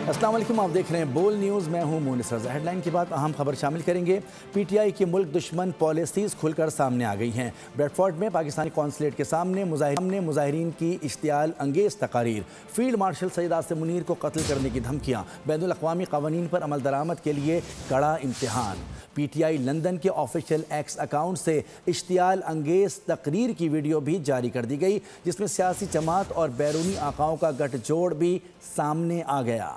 अस्सलाम वालेकुम, आप देख रहे हैं बोल न्यूज़। मैं हूं मुनिस रज़ा। हेडलाइन के बाद अहम खबर शामिल करेंगे। पीटीआई की मुल्क दुश्मन पॉलिसीज़ खुलकर सामने आ गई हैं। ब्रेडफोर्ड में पाकिस्तानी कौंसलेट के सामने मुजाहिरीन की इश्तियाल अंगेज़ तकारीर। फील्ड मार्शल सैयद आसिम मुनीर को कत्ल करने की धमकियाँ। बैनुल अक़वामी क़वानीन पर अमल दरामद के लिए कड़ा इम्तिहान। पीटीआई लंदन के ऑफिशियल एक्स अकाउंट से इश्तियाल अंगेज़ तकरीर की वीडियो भी जारी कर दी गई, जिसमें सियासी जमात और बैरूनी आकाओं का गठजोड़ भी सामने आ गया।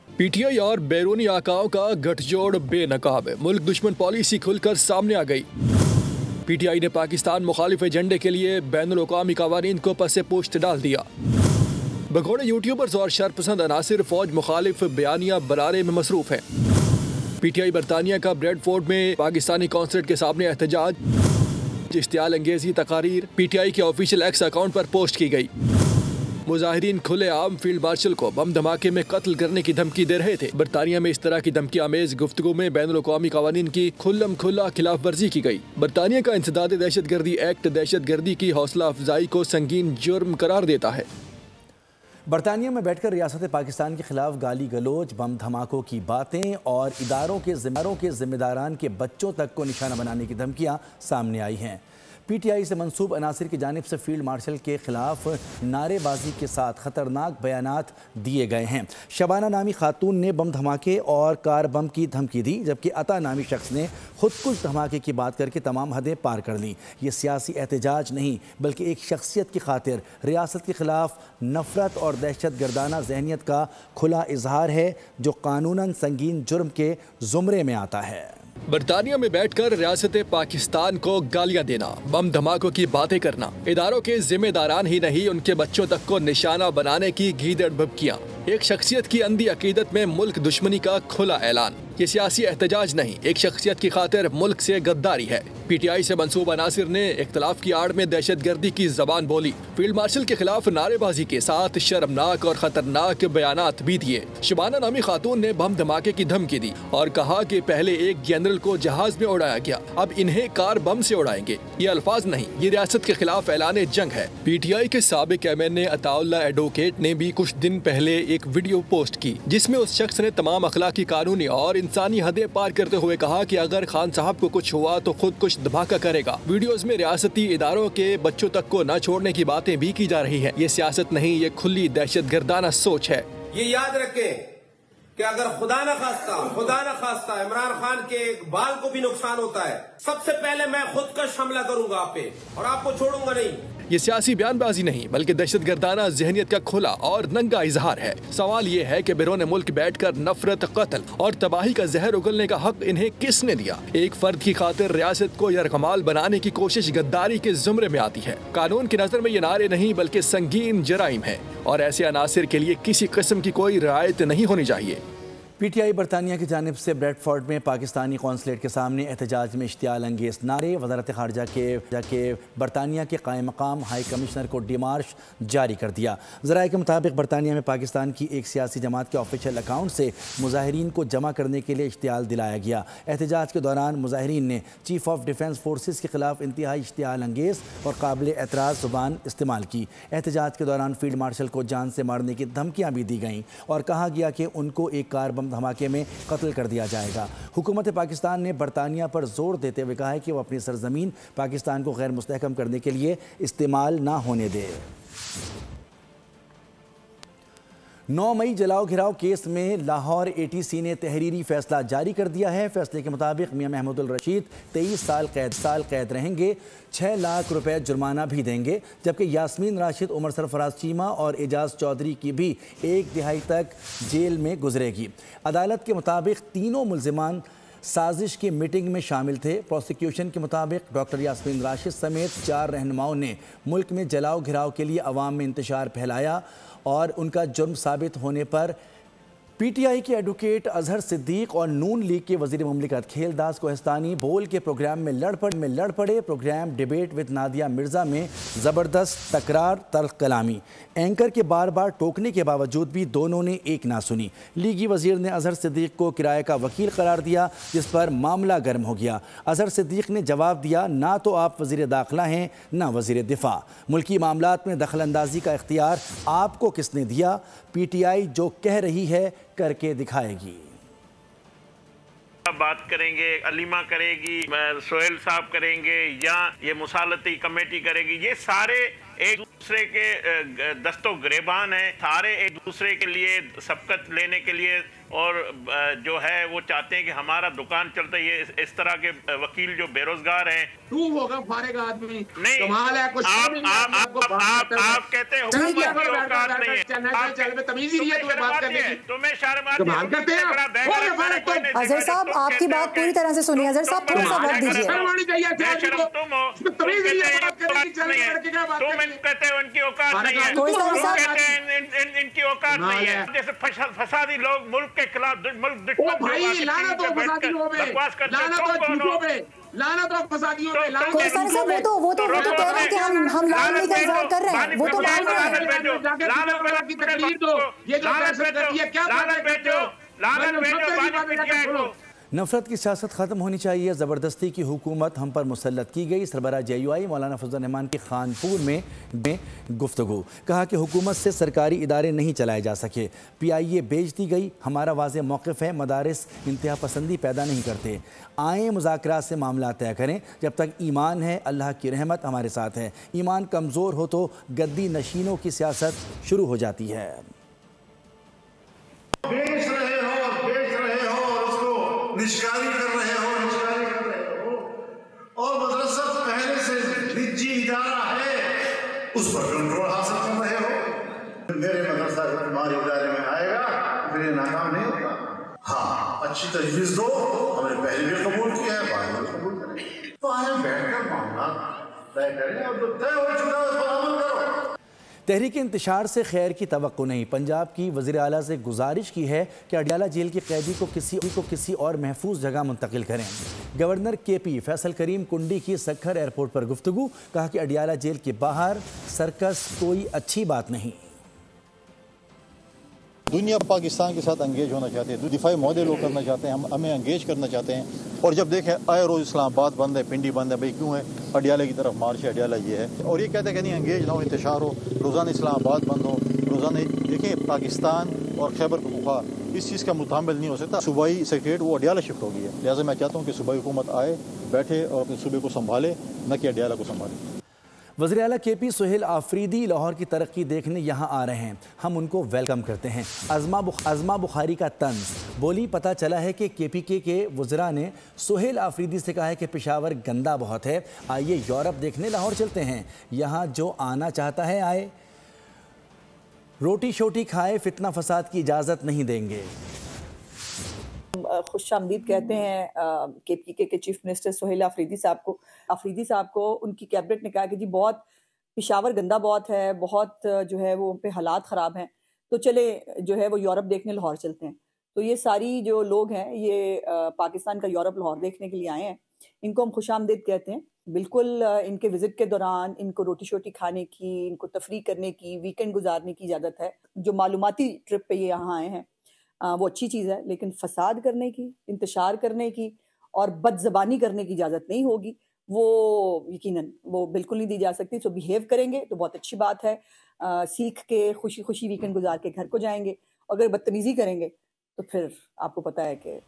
पीटीआई और बैरूनी आकाओं का गठजोड़ बेनकाब है। मुल्क दुश्मन पॉलिसी खुलकर सामने आ गई। पीटीआई ने पाकिस्तान मुखालिफ एजेंडे के लिए बैनुल अक़वामी क़वानीन को पसे पुश्त डाल दिया। भगोड़े यूट्यूबर्स और शरपसंद अनासिर फौज मुखालिफ बयानिया बनाने में मसरूफ हैं। पीटीआई बरतानिया का ब्रेडफोर्ड में पाकिस्तानी कौंसलेट के सामने एहतजाज। इश्तियाल अंगेज़ी तकारीर पीटीआई के ऑफिशियल एक्स अकाउंट पर पोस्ट की गई। मुजाहिरीन खुले आम फील्ड मार्शल को बम धमाके में कत्ल करने की धमकी दे रहे थे। बरतानिया में इस तरह की धमकी आमेज गुफ्तगू में बैनुल अक़वामी क़वानीन की खुल्लम खुल्ला खिलाफ वर्जी की गई। बरतानिया का इंसदाद दहशतगर्दी एक्ट दहशतगर्दी की हौसला अफजाई को संगीन जुर्म करार देता है। बरतानिया में बैठकर रियासत पाकिस्तान के खिलाफ गाली गलोच, बम धमाकों की बातें और इदारों के जिम्मेदारान के बच्चों तक को निशाना बनाने की धमकियां सामने आई हैं। पीटीआई से मंसूब अनासिर की जानिब से फील्ड मार्शल के खिलाफ नारेबाजी के साथ खतरनाक बयानात दिए गए हैं। शबाना नामी खातून ने बम धमाके और कार बम की धमकी दी, जबकि अता नामी शख्स ने खुदकुश धमाके की बात करके तमाम हदें पार कर लीं। ये सियासी एहतजाज नहीं बल्कि एक शख्सियत की खातिर रियासत के खिलाफ नफरत और दहशत गर्दाना जहनीत का खुला इजहार है, जो कानूनन संगीन जुर्म के जुमरे में आता है। बरतानिया में बैठकर रियासत पाकिस्तान को गालियां देना, बम धमाकों की बातें करना, इदारों के जिम्मेदारान ही नहीं उनके बच्चों तक को निशाना बनाने की गीदड़ भभकियां, एक शख्सियत की अंधी अकीदत में मुल्क दुश्मनी का खुला ऐलान। ये सियासी एहतजाज नहीं, एक शख्सियत की खातिर मुल्क से गद्दारी है। पीटीआई से मंसूब अनासिर ने इख्तलाफ की आड़ में दहशतगर्दी की जबान बोली। फील्ड मार्शल के खिलाफ नारेबाजी के साथ शर्मनाक और खतरनाक बयानात भी दिए। शबाना नामी खातून ने बम धमाके की धमकी दी और कहा कि पहले एक जनरल को जहाज में उड़ाया गया, अब इन्हें कार बम से उड़ाएंगे। ये अल्फाज नहीं, ये रियासत के खिलाफ ऐलान जंग है। पीटीआई के साबिक एमएनए अताउल्लाह एडवोकेट ने भी कुछ दिन पहले एक वीडियो पोस्ट की, जिसमें उस शख्स ने तमाम अखलाकी, कानूनी और इंसानी हदें पार करते हुए कहा कि अगर खान साहब को कुछ हुआ तो खुद कुछ धमाका करेगा। वीडियोस में रियासती इदारों के बच्चों तक को न छोड़ने की बातें भी की जा रही है। ये सियासत नहीं, ये खुली दहशतगर्दाना सोच है। ये याद रखें कि अगर खुदा न खास्ता इमरान खान के एक बाल को भी नुकसान होता है, सबसे पहले मैं खुद का हमला करूंगा आप पे और आपको छोड़ूंगा नहीं। ये सियासी बयानबाजी नहीं बल्कि दहशतगर्दाना जहनीत का खुला और नंगा इजहार है। सवाल ये है कि बैरून मुल्क बैठकर नफरत, कत्ल और तबाही का जहर उगलने का हक इन्हें किसने दिया? एक फर्द की खातिर रियासत को यरगमाल बनाने की कोशिश गद्दारी के जुमरे में आती है। कानून की नजर में ये नारे नहीं बल्कि संगीन जराइम है और ऐसे अनासिर के लिए किसी किस्म की कोई रियायत नहीं होनी चाहिए। पीटीआई बरतानिया की जानिब से ब्रेडफोर्ड में पाकिस्तानी कौंसलेट के सामने एहतजाज में इश्तियाल अंगेज़ नारे। वज़ारत ख़ारजा के बरतानिया के कायम मकाम हाई कमिश्नर को डिमार्श जारी कर दिया। ज़राए के मुताबिक बरतानिया में पाकिस्तान की एक सियासी जमात के ऑफिशियल अकाउंट से मुजाहिरीन को जमा करने के लिए इश्तियाल दिलाया गया। एहतजाज के दौरान मुजाहिरीन ने चीफ ऑफ डिफेंस फोर्सेस के खिलाफ इंतहाई इश्तियाल अंगेज़ और काबिल एतराज़ ज़ुबान इस्तेमाल की। एहतजाज के दौरान फील्ड मार्शल को जान से मारने की धमकियाँ भी दी गईं और कहा गया कि उनको एक कार बम धमाके में कत्ल कर दिया जाएगा। हुकूमत पाकिस्तान ने बरतानिया पर जोर देते हुए कहा है कि वो अपनी सरजमीन पाकिस्तान को गैर मुस्तहकम करने के लिए इस्तेमाल ना होने दे। 9 मई जलाओ घिराव केस में लाहौर एटीसी ने तहरीरी फैसला जारी कर दिया है। फैसले के मुताबिक मियां महमूदुल रशीद 23 साल कैद रहेंगे, 6 लाख रुपए जुर्माना भी देंगे, जबकि यास्मीन राशिद, उमर सरफराज चीमा और एजाज चौधरी की भी 1 तिहाई तक जेल में गुजरेगी। अदालत के मुताबिक तीनों मुल्जिमान साजिश की मीटिंग में शामिल थे। प्रोसिक्यूशन के मुताबिक डॉक्टर यास्मीन राशिद समेत 4 रहनुमाओं ने मुल्क में जलाओ घिराव के लिए अवाम में इंतशार फैलाया और उनका जुर्म साबित होने पर पीटीआई के एडवोकेट अजहर सिद्दीक और नून लीग के वजीर मुमलिकत खेलदास कोहस्तानी बोल के प्रोग्राम में लड़ पड़े। Program debate with Nadia Mirza में ज़बरदस्त तकरार, तल्ख कलामी। एंकर के बार बार टोकने के बावजूद भी दोनों ने एक ना सुनी। लीगी वजीर ने अजहर सिद्दीक को किराए का वकील करार दिया, जिस पर मामला गर्म हो गया। अजहर सिद्दीक ने जवाब दिया, ना तो आप वजीर दाखिला हैं ना वजीर दिफा, मुल्की मामलात में दखल अंदाजी का इख्तियार आपको किसने दिया? पीटीआई जो कह रही है करके दिखाएगी। बात करेंगे, अलीमा करेगी, सोहेल साहब करेंगे या ये मुसालती कमेटी करेगी, ये सारे एक दूसरे के दस्तों गिरेबान हैं, सारे एक दूसरे के लिए सबकत लेने के लिए और जो है वो चाहते हैं कि हमारा दुकान चलता है। ये इस तरह के वकील जो बेरोजगार हैं, तू होगा फारेग आदमी, नहीं कमाल है कुछ आप कहते हैं औकात नहीं है, तमीज ही नहीं है तुम्हें बात करने की, तुम्हें शर्म आती कमाल करते हैं। अजहर साहब आपकी बात पूरी तरह से सुनिए। अजहर साहब थोड़ा सा वक्त दीजिए। कहते हैं उनकी औकात नहीं है, इनकी औकात नहीं है। जैसे फसादी लोग मुल्क के खिलाफ मुल्क वो तो कह रहे हैं कि हम लाल नहीं का इजहार कर रहे हैं, वो तो बात नफरत की सियासत ख़त्म होनी चाहिए। ज़बरदस्ती की हुकूमत हम पर मुसल्लत की गई। सरबराह JUI मौलाना फजल रहमान की खानपुर में गुफ्तगू, कहा कि हुकूमत से सरकारी इदारे नहीं चलाए जा सके, PIA बेच दी गई। हमारा वाज़ेह मौक़िफ़ है, मदारिस इंतहा पसंदी पैदा नहीं करते। आए मुज़ाकरात से मामला तय करें। जब तक ईमान है अल्लाह की रहमत हमारे साथ है। ईमान कमज़ोर हो तो गद्दी नशीनों की सियासत शुरू हो जाती है। निष्कारी कर रहे हो और मदरसा पहले से निजी इदारा है उस पर कंट्रोल हासिल कर रहे हो। मेरे मदरसा तुम्हारे इदारे में आएगा फिर ये नाकाम नहीं होगा। हाँ, अच्छी तजवीज़ दो, हमने पहले भी कबूल किया है, बाद में कबूल करें, तो आए बैठकर मामला तय करें और जो तय हो चुका है उस पर अमल करो। तहरीक इंतशार से खैर की तवक्को नहीं। पंजाब की वज़ीर आला से गुजारिश की है कि अडियाला जेल के कैदी को किसी और महफूज जगह मुंतकिल करें। गवर्नर KP फैसल करीम कुंडी की सक्खर एयरपोर्ट पर गुफ्तगू, कहा कि अडियाला जेल के बाहर सर्कस कोई अच्छी बात नहीं। दुनिया पाकिस्तान के साथ एंगेज होना चाहते हैं, दिफाई मौदे लोग करना चाहते हैं, हम हमें एंगेज करना चाहते हैं। और जब देखें आए रोज़ इस्लामाबाद बंद है, पिंडी बंद है, भाई क्यों है, अडियाला की तरफ मार्च है, अडियाला ये है। और ये कहते हैं कि नहीं एंगेज ना हो, इंतशार हो, रोज़ाना इस्लामाबाद बंद हो, रोज़ाना देखिए पाकिस्तान और खैबर पख्तूनख्वा इस चीज़ का मुताबिल नहीं हो सकता। सूबाई सेक्रेटरीट वो अडियाला शिफ्ट हो गई है, लिहाजा मैं चाहता हूँ कि सूबाई हुकूमत आए, बैठे और अपने सूबे को संभाले, न कि अडियाला को संभाले। वज़ीर आला KP सोहेल आफरीदी लाहौर की तरक्की देखने यहाँ आ रहे हैं, हम उनको वेलकम करते हैं। अज़मा बुखारी का तंज बोली, पता चला है कि KPK के वज़रा ने सोहेल आफरीदी से कहा है कि पेशावर गंदा बहुत है, आइए यूरोप देखने लाहौर चलते हैं, यहाँ जो आना चाहता है आए, रोटी शोटी खाए, फितना फसाद की इजाज़त नहीं देंगे। खुशामदीद कहते हैं KPK के चीफ मिनिस्टर सोहेल आफरीदी साहब को उनकी कैबिनेट ने कहा कि जी बहुत पेशावर गंदा बहुत है, बहुत जो है वो उन पे हालात ख़राब हैं, तो चले जो है वो यूरोप देखने लाहौर चलते हैं। तो ये सारी जो लोग हैं ये पाकिस्तान का यूरोप लाहौर देखने के लिए आए हैं, इनको हम खुशामदीद कहते हैं। बिल्कुल इनके विजिट के दौरान इनको रोटी शोटी खाने की, इनको तफरीह करने की, वीकेंड गुजारने की इजाज़त है। जो मालूमाती ट्रिप पे ये यहाँ आए हैं वो अच्छी चीज़ है, लेकिन फसाद करने की, इंतशार करने की और बदज़बानी करने की इजाज़त नहीं होगी, वो यकीनन वो बिल्कुल नहीं दी जा सकती। सो बिहेव करेंगे तो बहुत अच्छी बात है, सीख के खुशी खुशी वीकेंड गुजार के घर को जाएंगे। अगर बदतमीज़ी करेंगे तो फिर आपको पता है कि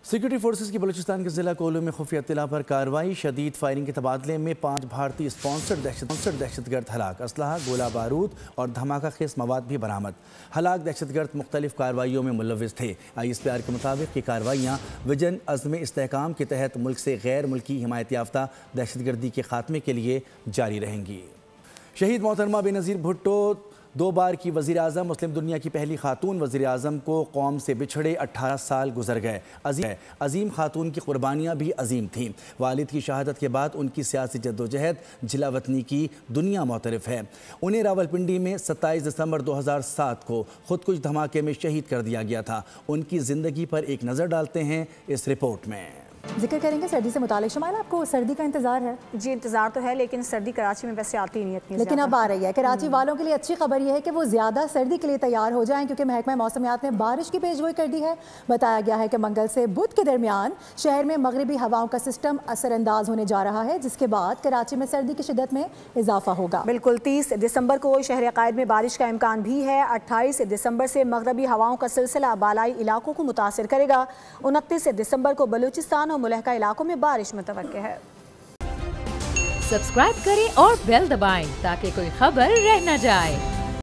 सिक्योरिटी फोर्सेस की बलूचिस्तान के ज़िला कोल्लू में खुफिया इत्तला पर कार्रवाई, शदीद फायरिंग के तबादले में 5 भारतीय स्पॉन्सर्ड दहशतगर्द हलाक, असलहा, गोला बारूद और धमाका खेस मवाद भी बरामद। हलाक दहशतगर्द मुख्तलिफ कार्रवाइयों में मुलविस थे। ISPR के मुताबिक ये कार्रवाइयाँ विजन अज़्म इस्तेहकाम के तहत मुल्क से गैर मुल्की हिमायत याफ्ता दहशतगर्दी के खात्मे के लिए जारी रहेंगी। शहीद मोहतरमा बेनज़ीर भुट्टो 2 बार की वज़ीर आज़म, मुस्लिम दुनिया की पहली खातून वज़ीर आज़म को कौम से बिछड़े 18 साल गुजर गए। अजीम खातून की कुर्बानियाँ भी अजीम थीं। वालिद की शहादत के बाद उनकी सियासी जद्दोजहद जिला वतनी की दुनिया मोतरफ़ है। उन्हें रावलपिंडी में 27 दिसंबर 2007 को खुदकुश धमाके में शहीद कर दिया गया था। उनकी ज़िंदगी पर एक नज़र डालते हैं इस रिपोर्ट में। जिक्र करेंगे सर्दी से मुतालिक। शमाइला, आपको सर्दी का इंतजार है? जी इंतजार तो है, लेकिन सर्दी कराची में वैसे आती नहीं इतनी, लेकिन अब आ रही है। कराची वालों के लिए अच्छी खबर यह है कि वो ज़्यादा सर्दी के लिए तैयार हो जाएं, क्योंकि महकमा मौसमियात ने बारिश की पेशगोई कर दी है। बताया गया है कि मंगल से बुध के दरमियान शहर में मगरबी हवाओं का सिस्टम असरअंदाज होने जा रहा है, जिसके बाद कराची में सर्दी की शिद्दत में इजाफा होगा। बिल्कुल 30 दिसंबर को शहर अकायद में बारिश का इम्कान भी है। 28 दिसंबर से मगरबी हवाओं का सिलसिला बालाई इलाकों को मुतासिर करेगा। 29 दिसंबर को बलूचिस्तान और मुलहका इलाकों में बारिश मुतवक्के है। सब्सक्राइब करें और बेल दबाएं ताकि कोई खबर रह न जाए।